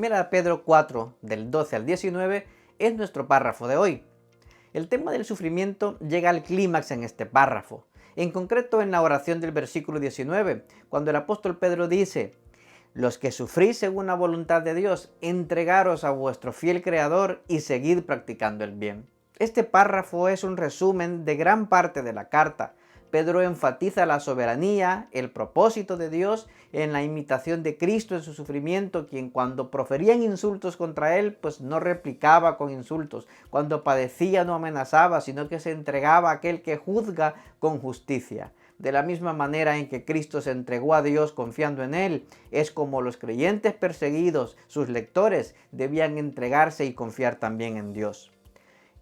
1 Pedro 4, del 12 al 19, es nuestro párrafo de hoy. El tema del sufrimiento llega al clímax en este párrafo, en concreto en la oración del versículo 19, cuando el apóstol Pedro dice: los que sufrís según la voluntad de Dios, entregaros a vuestro fiel Creador y seguid practicando el bien. Este párrafo es un resumen de gran parte de la carta. Pedro enfatiza la soberanía, el propósito de Dios en la imitación de Cristo en su sufrimiento, quien cuando proferían insultos contra él, pues no replicaba con insultos. Cuando padecía no amenazaba, sino que se entregaba a aquel que juzga con justicia. De la misma manera en que Cristo se entregó a Dios confiando en Él, es como los creyentes perseguidos, sus lectores, debían entregarse y confiar también en Dios.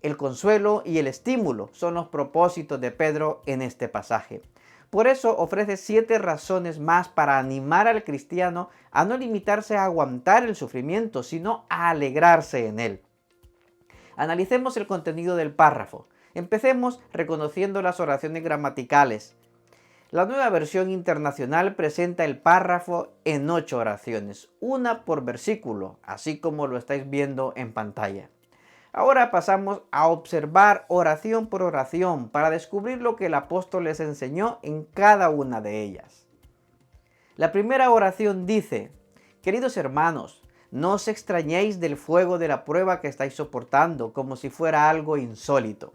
El consuelo y el estímulo son los propósitos de Pedro en este pasaje. Por eso ofrece 7 razones más para animar al cristiano a no limitarse a aguantar el sufrimiento, sino a alegrarse en él. Analicemos el contenido del párrafo. Empecemos reconociendo las oraciones gramaticales. La Nueva Versión Internacional presenta el párrafo en 8 oraciones, una por versículo, así como lo estáis viendo en pantalla. Ahora pasamos a observar oración por oración para descubrir lo que el apóstol les enseñó en cada una de ellas. La primera oración dice: queridos hermanos, no os extrañéis del fuego de la prueba que estáis soportando, como si fuera algo insólito.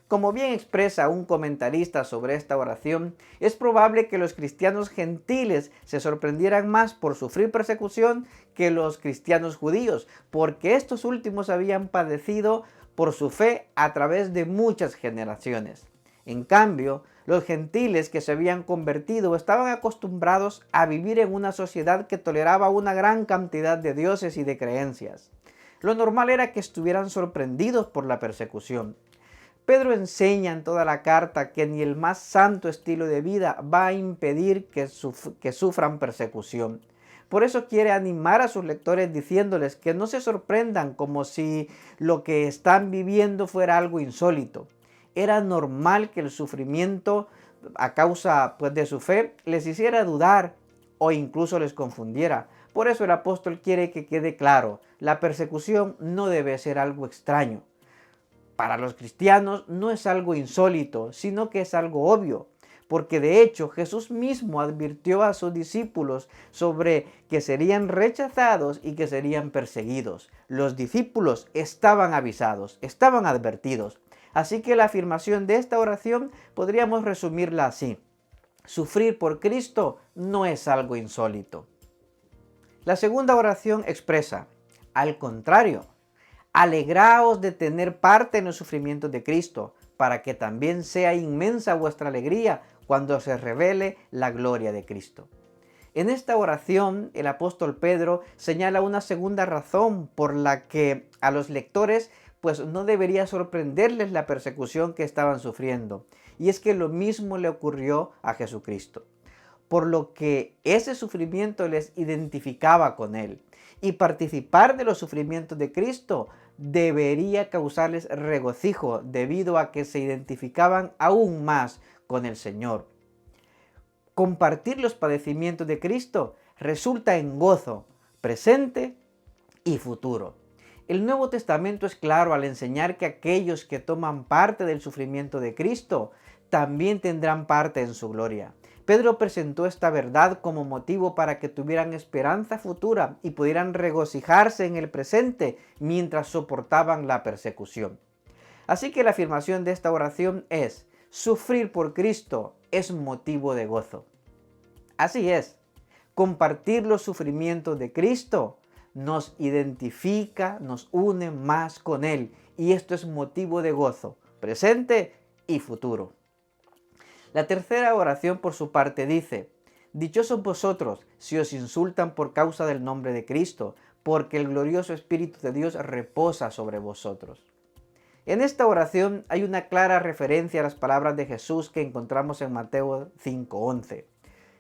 Como bien expresa un comentarista sobre esta oración, es probable que los cristianos gentiles se sorprendieran más por sufrir persecución que los cristianos judíos, porque estos últimos habían padecido por su fe a través de muchas generaciones. En cambio, los gentiles que se habían convertido estaban acostumbrados a vivir en una sociedad que toleraba una gran cantidad de dioses y de creencias. Lo normal era que estuvieran sorprendidos por la persecución. Pedro enseña en toda la carta que ni el más santo estilo de vida va a impedir que sufran persecución. Por eso quiere animar a sus lectores diciéndoles que no se sorprendan como si lo que están viviendo fuera algo insólito. Era normal que el sufrimiento a causa de su fe les hiciera dudar o incluso les confundiera. Por eso el apóstol quiere que quede claro: la persecución no debe ser algo extraño. Para los cristianos no es algo insólito, sino que es algo obvio, porque de hecho Jesús mismo advirtió a sus discípulos sobre que serían rechazados y que serían perseguidos. Los discípulos estaban avisados, estaban advertidos. Así que la afirmación de esta oración podríamos resumirla así: sufrir por Cristo no es algo insólito. La segunda oración expresa: al contrario, alegraos de tener parte en los sufrimientos de Cristo, para que también sea inmensa vuestra alegría cuando se revele la gloria de Cristo. En esta oración, el apóstol Pedro señala una segunda razón por la que a los lectores no debería sorprenderles la persecución que estaban sufriendo, y es que lo mismo le ocurrió a Jesucristo, por lo que ese sufrimiento les identificaba con él. Y participar de los sufrimientos de Cristo debería causarles regocijo debido a que se identificaban aún más con el Señor. Compartir los padecimientos de Cristo resulta en gozo presente y futuro. El Nuevo Testamento es claro al enseñar que aquellos que toman parte del sufrimiento de Cristo también tendrán parte en su gloria. Pedro presentó esta verdad como motivo para que tuvieran esperanza futura y pudieran regocijarse en el presente mientras soportaban la persecución. Así que la afirmación de esta oración es: sufrir por Cristo es motivo de gozo. Así es, compartir los sufrimientos de Cristo nos identifica, nos une más con Él, y esto es motivo de gozo, presente y futuro. La tercera oración por su parte dice: dichosos vosotros si os insultan por causa del nombre de Cristo, porque el glorioso Espíritu de Dios reposa sobre vosotros. En esta oración hay una clara referencia a las palabras de Jesús que encontramos en Mateo 5:11.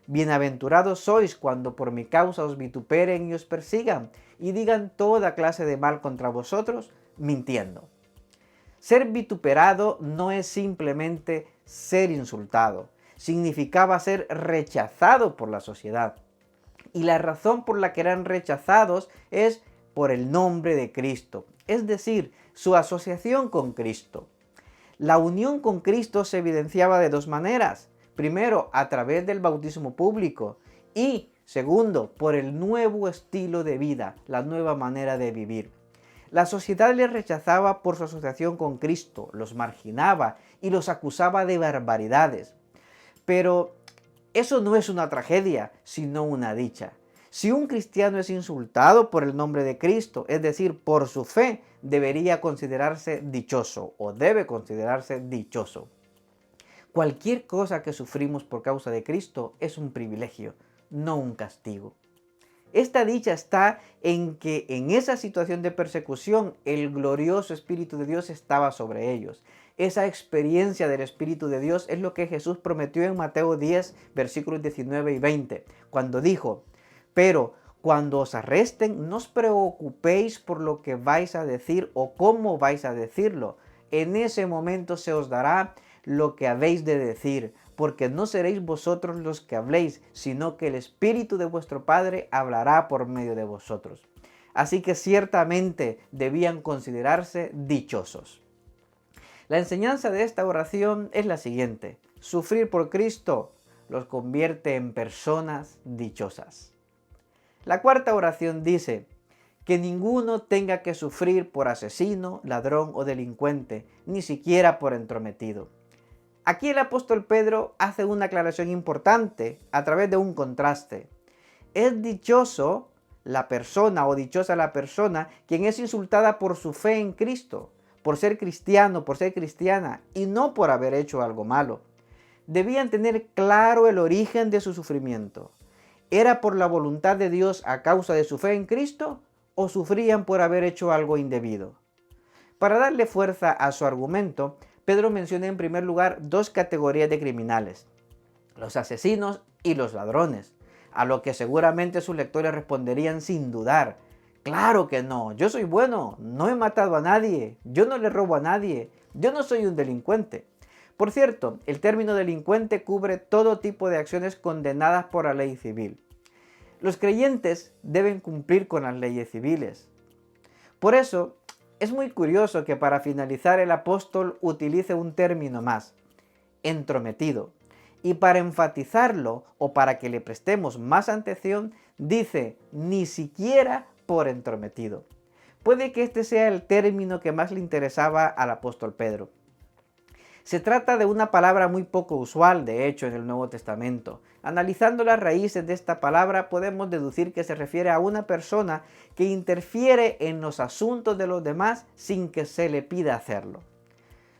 Bienaventurados sois cuando por mi causa os vituperen y os persigan, y digan toda clase de mal contra vosotros, mintiendo. Ser vituperado no es simplemente ser insultado, significaba ser rechazado por la sociedad. Y la razón por la que eran rechazados es por el nombre de Cristo, es decir, su asociación con Cristo. La unión con Cristo se evidenciaba de dos maneras. Primero, a través del bautismo público y, segundo, por el nuevo estilo de vida, la nueva manera de vivir. La sociedad les rechazaba por su asociación con Cristo, los marginaba y los acusaba de barbaridades. Pero eso no es una tragedia, sino una dicha. Si un cristiano es insultado por el nombre de Cristo, es decir, por su fe, debería considerarse dichoso o debe considerarse dichoso. Cualquier cosa que sufrimos por causa de Cristo es un privilegio, no un castigo. Esta dicha está en que en esa situación de persecución el glorioso Espíritu de Dios estaba sobre ellos. Esa experiencia del Espíritu de Dios es lo que Jesús prometió en Mateo 10, versículos 19 y 20, cuando dijo: pero cuando os arresten, no os preocupéis por lo que vais a decir o cómo vais a decirlo. En ese momento se os dará lo que habéis de decir, porque no seréis vosotros los que habléis, sino que el Espíritu de vuestro Padre hablará por medio de vosotros. Así que ciertamente debían considerarse dichosos. La enseñanza de esta oración es la siguiente: sufrir por Cristo los convierte en personas dichosas. La cuarta oración dice: que ninguno tenga que sufrir por asesino, ladrón o delincuente, ni siquiera por entrometido. Aquí el apóstol Pedro hace una aclaración importante a través de un contraste. Es dichoso la persona o dichosa la persona quien es insultada por su fe en Cristo, por ser cristiano, por ser cristiana y no por haber hecho algo malo. Debían tener claro el origen de su sufrimiento. ¿Era por la voluntad de Dios a causa de su fe en Cristo o sufrían por haber hecho algo indebido? Para darle fuerza a su argumento, Pedro menciona en primer lugar dos categorías de criminales: los asesinos y los ladrones, a lo que seguramente sus lectores responderían sin dudar: claro que no, yo soy bueno, no he matado a nadie, yo no le robo a nadie, yo no soy un delincuente. Por cierto, el término delincuente cubre todo tipo de acciones condenadas por la ley civil. Los creyentes deben cumplir con las leyes civiles. Por eso, es muy curioso que para finalizar el apóstol utilice un término más: entrometido. Y para enfatizarlo o para que le prestemos más atención, dice ni siquiera por entrometido. Puede que este sea el término que más le interesaba al apóstol Pedro. Se trata de una palabra muy poco usual, de hecho, en el Nuevo Testamento. Analizando las raíces de esta palabra, podemos deducir que se refiere a una persona que interfiere en los asuntos de los demás sin que se le pida hacerlo.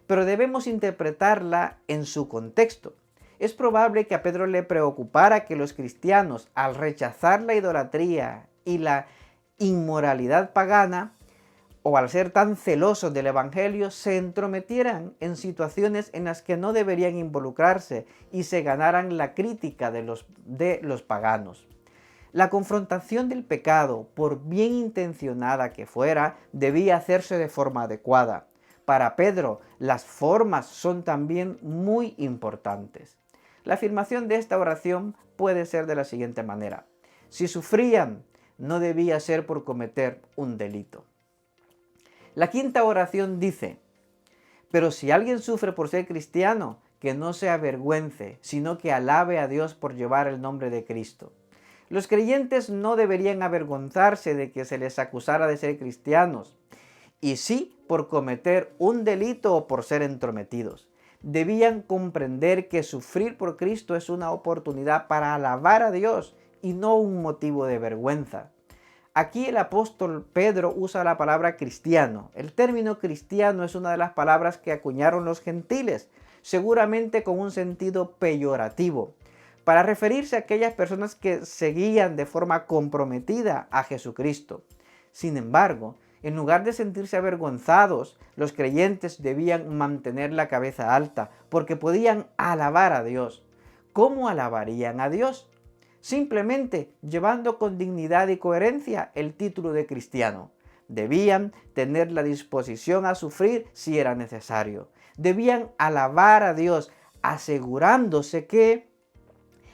Pero debemos interpretarla en su contexto. Es probable que a Pedro le preocupara que los cristianos, al rechazar la idolatría y la inmoralidad pagana, o al ser tan celosos del Evangelio, se entrometieran en situaciones en las que no deberían involucrarse y se ganaran la crítica de los paganos. La confrontación del pecado, por bien intencionada que fuera, debía hacerse de forma adecuada. Para Pedro, las formas son también muy importantes. La afirmación de esta oración puede ser de la siguiente manera: si sufrían, no debía ser por cometer un delito. La quinta oración dice: pero si alguien sufre por ser cristiano, que no se avergüence, sino que alabe a Dios por llevar el nombre de Cristo. Los creyentes no deberían avergonzarse de que se les acusara de ser cristianos, y sí por cometer un delito o por ser entrometidos. Debían comprender que sufrir por Cristo es una oportunidad para alabar a Dios y no un motivo de vergüenza. Aquí el apóstol Pedro usa la palabra cristiano. El término cristiano es una de las palabras que acuñaron los gentiles, seguramente con un sentido peyorativo, para referirse a aquellas personas que seguían de forma comprometida a Jesucristo. Sin embargo, en lugar de sentirse avergonzados, los creyentes debían mantener la cabeza alta, porque podían alabar a Dios. ¿Cómo alabarían a Dios? Simplemente llevando con dignidad y coherencia el título de cristiano. Debían tener la disposición a sufrir si era necesario. Debían alabar a Dios, asegurándose que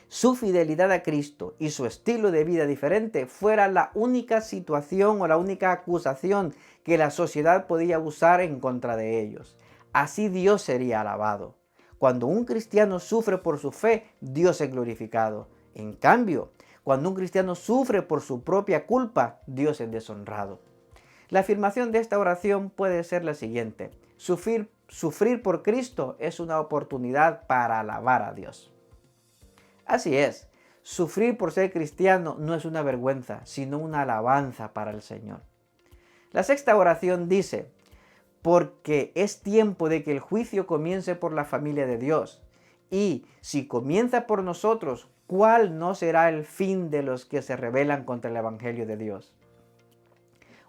su fidelidad a Cristo y su estilo de vida diferente fuera la única situación o la única acusación que la sociedad podía usar en contra de ellos. Así Dios sería alabado. Cuando un cristiano sufre por su fe, Dios es glorificado. En cambio, cuando un cristiano sufre por su propia culpa, Dios es deshonrado. La afirmación de esta oración puede ser la siguiente: sufrir por Cristo es una oportunidad para alabar a Dios. Así es, sufrir por ser cristiano no es una vergüenza, sino una alabanza para el Señor. La sexta oración dice: porque es tiempo de que el juicio comience por la familia de Dios. Y si comienza por nosotros, ¿cuál no será el fin de los que se rebelan contra el Evangelio de Dios?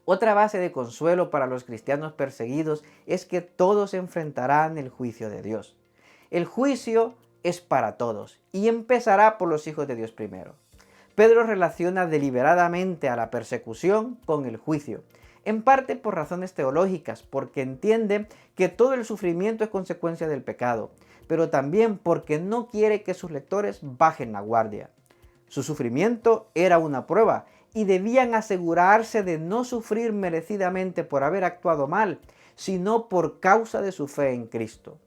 Otra base de consuelo para los cristianos perseguidos es que todos enfrentarán el juicio de Dios. El juicio es para todos y empezará por los hijos de Dios primero. Pedro relaciona deliberadamente a la persecución con el juicio, en parte por razones teológicas, porque entiende que todo el sufrimiento es consecuencia del pecado, pero también porque no quiere que sus lectores bajen la guardia. Su sufrimiento era una prueba y debían asegurarse de no sufrir merecidamente por haber actuado mal, sino por causa de su fe en Cristo.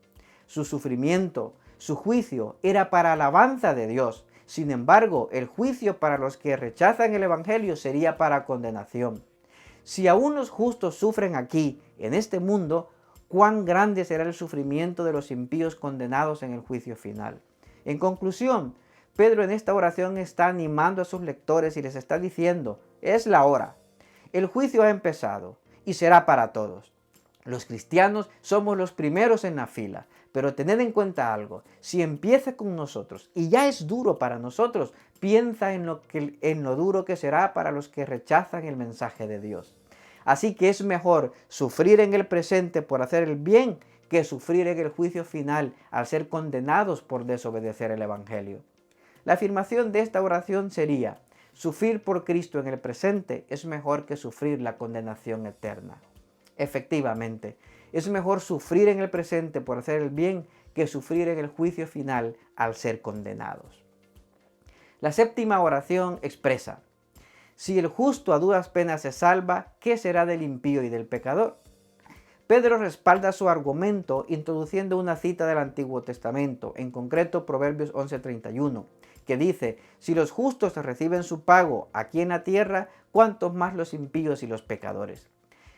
Su sufrimiento, su juicio, era para alabanza de Dios. Sin embargo, el juicio para los que rechazan el Evangelio sería para condenación. Si aún los justos sufren aquí, en este mundo, cuán grande será el sufrimiento de los impíos condenados en el juicio final. En conclusión, Pedro en esta oración está animando a sus lectores y les está diciendo: es la hora. El juicio ha empezado y será para todos. Los cristianos somos los primeros en la fila, pero tened en cuenta algo: si empieza con nosotros y ya es duro para nosotros, piensa en lo duro que será para los que rechazan el mensaje de Dios. Así que es mejor sufrir en el presente por hacer el bien que sufrir en el juicio final al ser condenados por desobedecer el Evangelio. La afirmación de esta oración sería: sufrir por Cristo en el presente es mejor que sufrir la condenación eterna. Efectivamente, es mejor sufrir en el presente por hacer el bien que sufrir en el juicio final al ser condenados. La séptima oración expresa: si el justo a duras penas se salva, ¿qué será del impío y del pecador? Pedro respalda su argumento introduciendo una cita del Antiguo Testamento, en concreto Proverbios 11:31, que dice: si los justos reciben su pago aquí en la tierra, ¿cuántos más los impíos y los pecadores?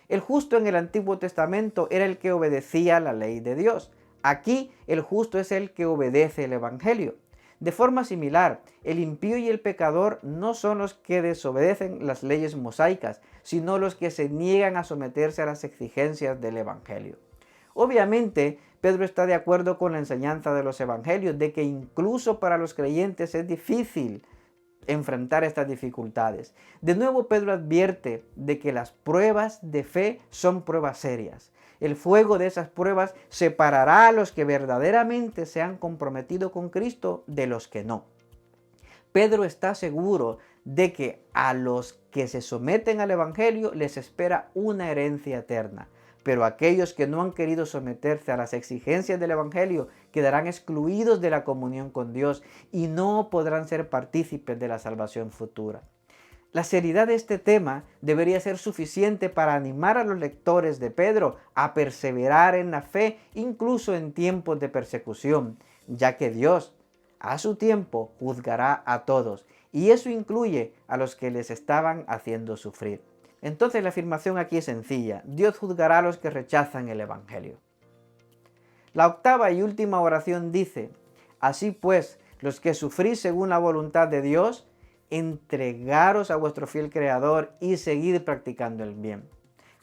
El justo en el Antiguo Testamento era el que obedecía la ley de Dios. Aquí el justo es el que obedece el Evangelio. De forma similar, el impío y el pecador no son los que desobedecen las leyes mosaicas, sino los que se niegan a someterse a las exigencias del Evangelio. Obviamente, Pedro está de acuerdo con la enseñanza de los Evangelios de que incluso para los creyentes es difícil enfrentar estas dificultades. De nuevo, Pedro advierte de que las pruebas de fe son pruebas serias. El fuego de esas pruebas separará a los que verdaderamente se han comprometido con Cristo de los que no. Pedro está seguro de que a los que se someten al Evangelio les espera una herencia eterna. Pero aquellos que no han querido someterse a las exigencias del Evangelio quedarán excluidos de la comunión con Dios y no podrán ser partícipes de la salvación futura. La seriedad de este tema debería ser suficiente para animar a los lectores de Pedro a perseverar en la fe incluso en tiempos de persecución, ya que Dios, a su tiempo, juzgará a todos, y eso incluye a los que les estaban haciendo sufrir. Entonces la afirmación aquí es sencilla: Dios juzgará a los que rechazan el Evangelio. La octava y última oración dice: así pues, los que sufrís según la voluntad de Dios, entregaros a vuestro fiel Creador y seguid practicando el bien.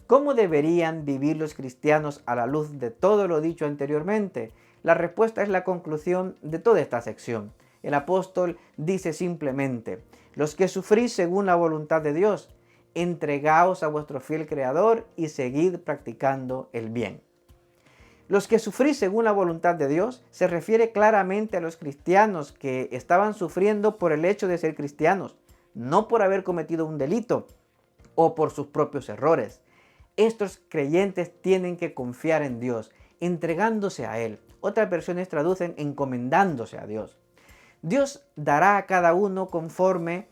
¿Cómo deberían vivir los cristianos a la luz de todo lo dicho anteriormente? La respuesta es la conclusión de toda esta sección. El apóstol dice simplemente: los que sufrís según la voluntad de Dios, entregaos a vuestro fiel Creador y seguid practicando el bien. Los que sufrís según la voluntad de Dios se refiere claramente a los cristianos que estaban sufriendo por el hecho de ser cristianos, no por haber cometido un delito o por sus propios errores. Estos creyentes tienen que confiar en Dios, entregándose a Él. Otras versiones traducen encomendándose a Dios. Dios dará a cada uno conforme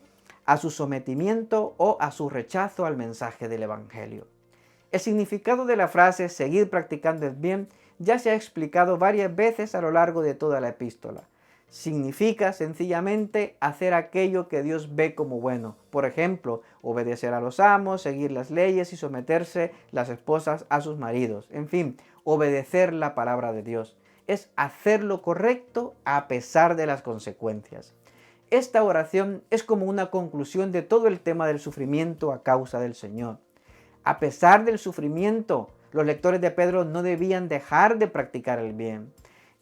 a su sometimiento o a su rechazo al mensaje del Evangelio. El significado de la frase seguir practicando el bien ya se ha explicado varias veces a lo largo de toda la epístola. Significa sencillamente hacer aquello que Dios ve como bueno. Por ejemplo, obedecer a los amos, seguir las leyes y someterse las esposas a sus maridos. En fin, obedecer la palabra de Dios. Es hacer lo correcto a pesar de las consecuencias. Esta oración es como una conclusión de todo el tema del sufrimiento a causa del Señor. A pesar del sufrimiento, los lectores de Pedro no debían dejar de practicar el bien.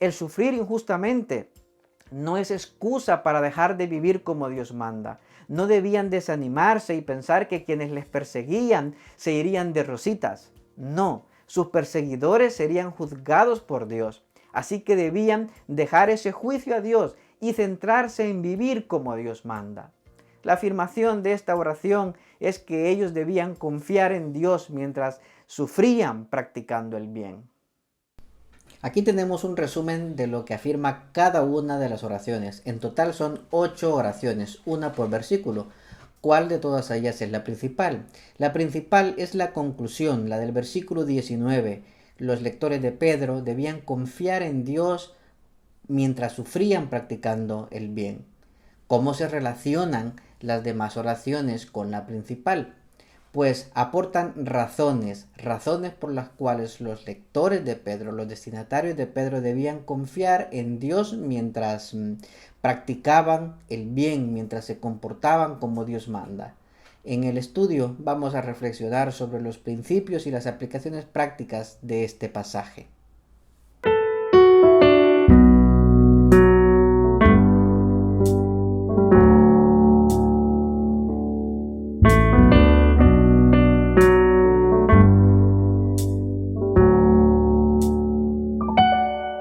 El sufrir injustamente no es excusa para dejar de vivir como Dios manda. No debían desanimarse y pensar que quienes les perseguían se irían de rositas. No, sus perseguidores serían juzgados por Dios. Así que debían dejar ese juicio a Dios y centrarse en vivir como Dios manda. La afirmación de esta oración es que ellos debían confiar en Dios mientras sufrían practicando el bien. Aquí tenemos un resumen de lo que afirma cada una de las oraciones. En total son 8 oraciones, una por versículo. ¿Cuál de todas ellas es la principal? La principal es la conclusión, la del versículo 19. Los lectores de Pedro debían confiar en Dios mientras sufrían practicando el bien. ¿Cómo se relacionan las demás oraciones con la principal? Pues aportan razones por las cuales los lectores de Pedro, los destinatarios de Pedro debían confiar en Dios mientras practicaban el bien, mientras se comportaban como Dios manda. En el estudio vamos a reflexionar sobre los principios y las aplicaciones prácticas de este pasaje.